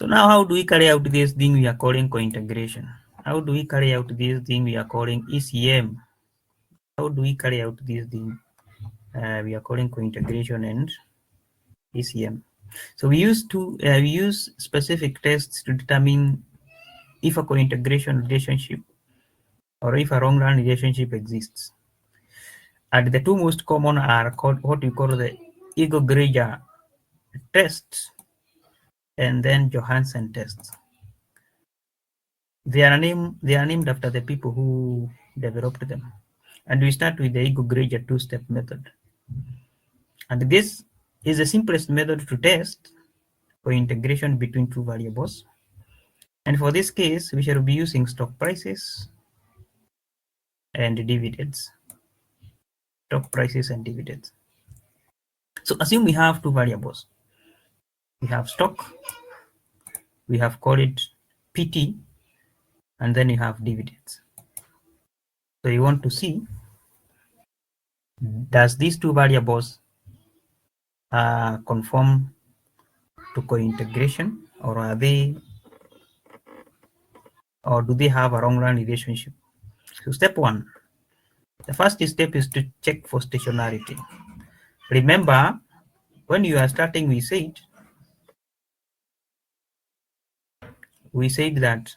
So now how do we carry out this thing we are calling co-integration? How do we carry out this thing we are calling ECM? How do we carry out this thing we are calling co-integration and ECM? So we use specific tests to determine if a co-integration relationship or if a wrong-run relationship exists. And the two most common are called what we call the Ego-Greger tests and then Johansen tests. They are named after the people who developed them. And we start with the Ego-Greger two-step method. And this is the simplest method to test for integration between two variables. And for this case, we shall be using stock prices and dividends. Stock prices and dividends. So assume we have two variables. We have stock, we have called it PT, and then you have dividends. So you want to see, does these two variables conform to co-integration, or do they have a wrong-run relationship? So step one, the first step is to check for stationarity. Remember, when you are starting, we said that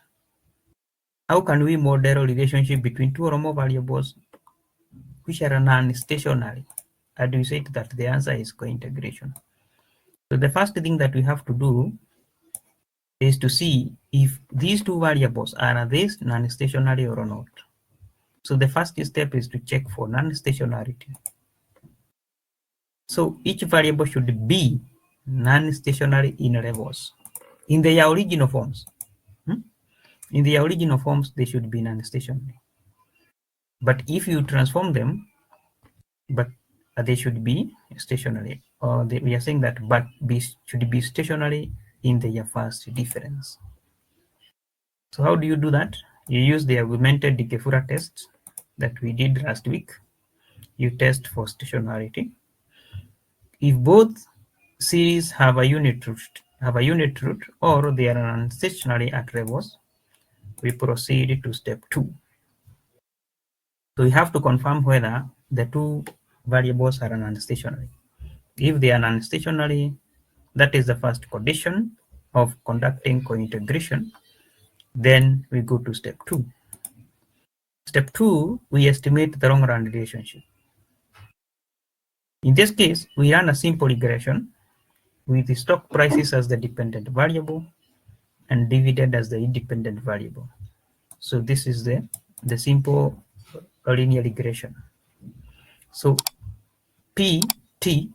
how can we model a relationship between two or more variables which are non-stationary? And we said that the answer is co-integration. So the first thing that we have to do is to see if these two variables are they non-stationary or not. So the first step is to check for non-stationarity. So each variable should be non-stationary in reverse. In their original forms. In the original forms, they should be non-stationary. But if you transform them, but they should be stationary. Or we are saying that but should be stationary in their first difference. So how do you do that? You use the augmented Dikefura test that we did last week. You test for stationarity. If both series have a unit root, or they are non-stationary at reverse, we proceed to step 2. So we have to confirm whether the two variables are non-stationary. If they are non-stationary, that is the first condition of conducting co-integration. Then we go to step 2. Step 2, we estimate the wrong-run relationship. In this case, we run a simple regression with the stock prices as the dependent variable and dividend as the independent variable. So this is the simple linear regression. So PT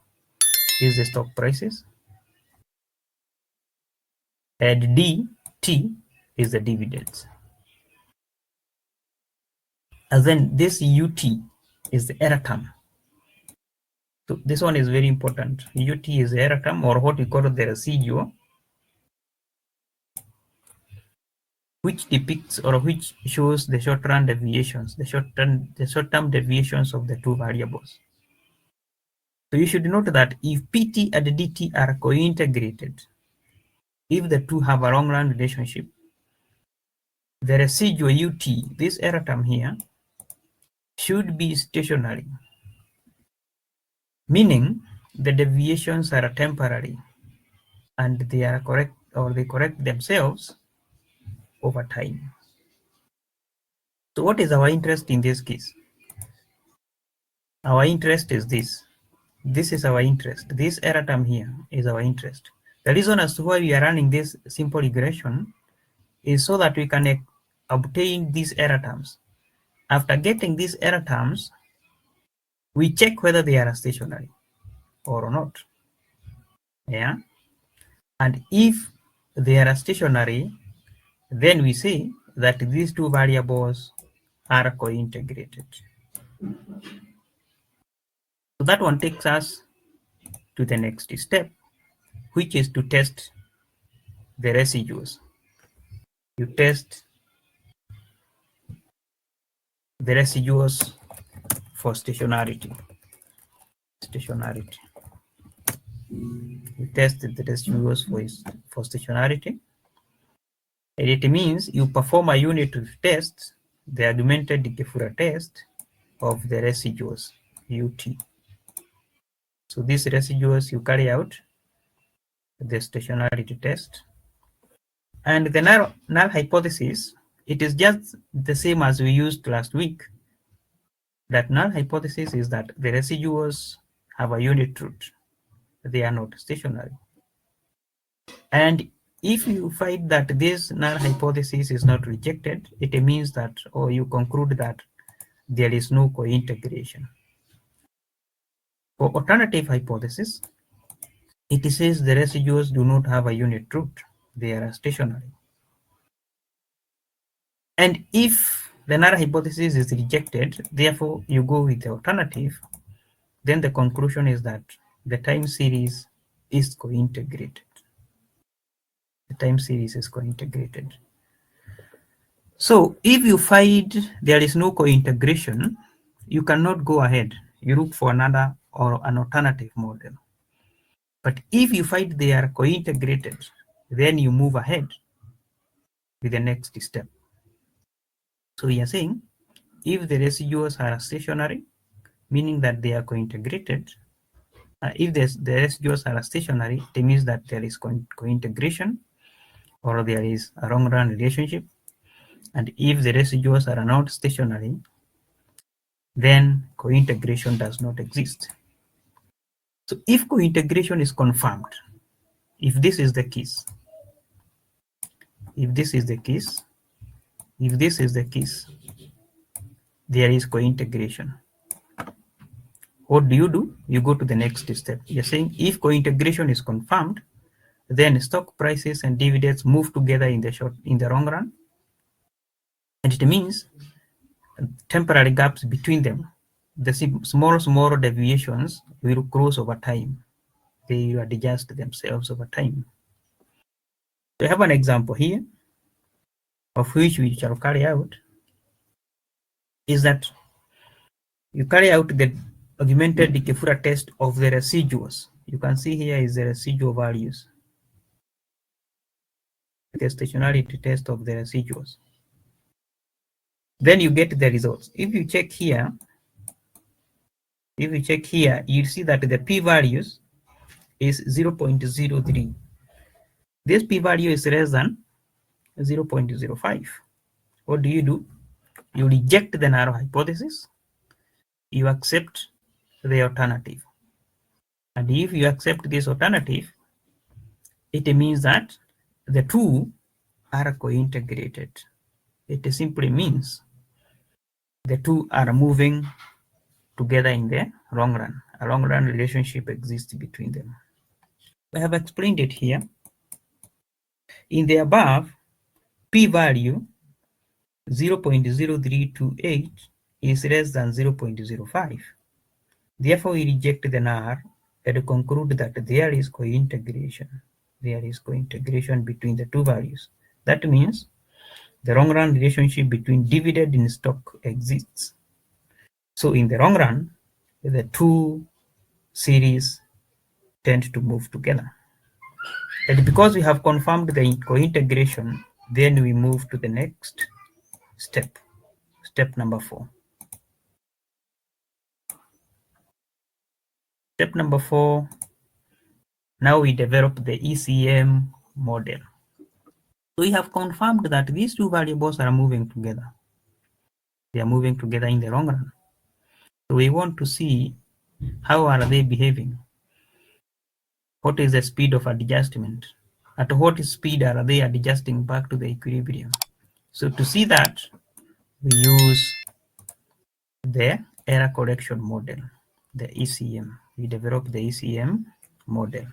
is the stock prices and DT is the dividends. And then this UT is the error term. So this one is very important. UT is the error term, or what we call the residual, which depicts or which shows the short-run deviations, the short-term deviations of the two variables. So you should note that if PT and DT are co-integrated, if the two have a long-run relationship, the residual UT, this error term here, should be stationary, meaning the deviations are temporary and they are correct, or they correct themselves over time. So what is our interest in this case? Our interest is this. This is our interest. This error term here is our interest. The reason as to why we are running this simple regression is so that we can obtain these error terms. After getting these error terms, we check whether they are stationary or not. Yeah. And if they are stationary, then we say that these two variables are co-integrated. So that one takes us to the next step, which is to test the residuals. You test the residuals for stationarity. We test the residuals for stationarity. It means you perform a unit test, the augmented Gefura test of the residuals, UT. So these residuals you carry out the stationarity test. And the null hypothesis, it is just the same as we used last week. That null hypothesis is that the residuals have a unit root. They are not stationary. And if you find that this null hypothesis is not rejected, it means that, or you conclude that there is no co-integration. For alternative hypothesis, it says the residuals do not have a unit root. They are stationary. And if the null hypothesis is rejected, therefore you go with the alternative, then the conclusion is that the time series is co-integrated. The time series is co-integrated. So if you find there is no co-integration, you cannot go ahead. You look for another or an alternative model. But if you find they are co-integrated, then you move ahead with the next step. So we are saying if the residuals are stationary, meaning that they are co-integrated, if the residuals are stationary, it means that there is co-integration or there is a long-run relationship. And if the residuals are not stationary, then co-integration does not exist. So if co-integration is confirmed, if this is the case, if this is the case, if this is the case, there is co-integration. What do? You go to the next step. You're saying if co-integration is confirmed, then stock prices and dividends move together in the long run. And it means temporary gaps between them, the small deviations will close over time. They will adjust themselves over time. So I have an example here of which we shall carry out is that you carry out the augmented Gefura test of the residuals. You can see here is the residual values. The stationarity test of the residuals. Then you get the results. If you check here, you'll see that the p-values is 0.03. This p-value is less than 0.05. What do? You reject the null hypothesis. You accept the alternative. And if you accept this alternative, it means that the two are co-integrated. It simply means the two are moving together in the long run. A long run relationship exists between them. I have explained it here. In the above, p-value 0.0328 is less than 0.05. Therefore, we reject the null and conclude that there is co-integration. There is co-integration between the two values. That means the long run relationship between dividend and stock exists. So in the long run, the two series tend to move together. And because we have confirmed the co-integration, then we move to the next step, step number 4. Step number 4, now we develop the ECM model. So we have confirmed that these two variables are moving together. They are moving together in the long run. So we want to see how are they behaving. What is the speed of adjustment? At what speed are they adjusting back to the equilibrium? So to see that, we use the error correction model, the ECM. We develop the ECM model.